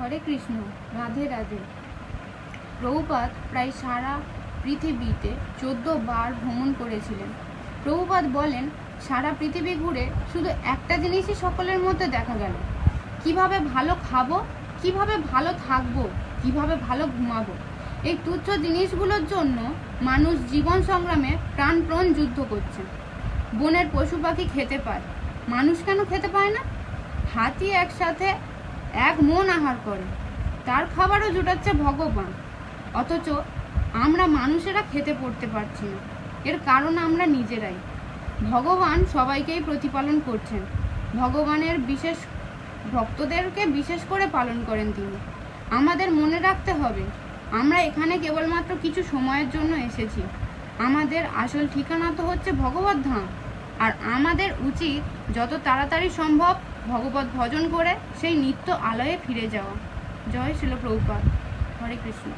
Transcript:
হরে কৃষ্ণ, রাধে রাধে। প্রভুপাদ প্রায় সারা পৃথিবীতে 14 বার ভ্রমণ করেছিলেন। প্রভুপাদ বলেন, সারা পৃথিবী ঘুরে শুধু একটা জিনিসই সকলের মধ্যে দেখা গেল, কিভাবে ভালো খাবো, কিভাবে ভালো থাকবো, কিভাবে ভালো ঘুমাবো। এই তুচ্ছ জিনিসগুলোর জন্য মানুষ জীবন সংগ্রামে প্রাণপণ যুদ্ধ করছে। বনের পশু পাখি খেতে পায়, মানুষ কেন খেতে পায় না? হাতি একসাথে 1 মণ আহার করে, তার খাবারও জোটাচ্ছে ভগবান, অথচ আমরা মানুষেরা খেতে পড়তে পারছি না। এর কারণ আমরা নিজেরাই। ভগবান সবাইকেই প্রতিপালন করছেন, ভগবানের বিশেষ ভক্তদেরকে বিশেষ করে পালন করেন তিনি। আমাদের মনে রাখতে হবে, আমরা এখানে কেবলমাত্র কিছু সময়ের জন্য এসেছি। আমাদের আসল ঠিকানা তো হচ্ছে ভগবত ধাম, আর আমাদের উচিত যত তাড়াতাড়ি সম্ভব ভগবত ভজন করে সেই নিত্য আলয়ে ফিরে যাওয়া। জয় শিল প্রভুপাদ। হরে কৃষ্ণ।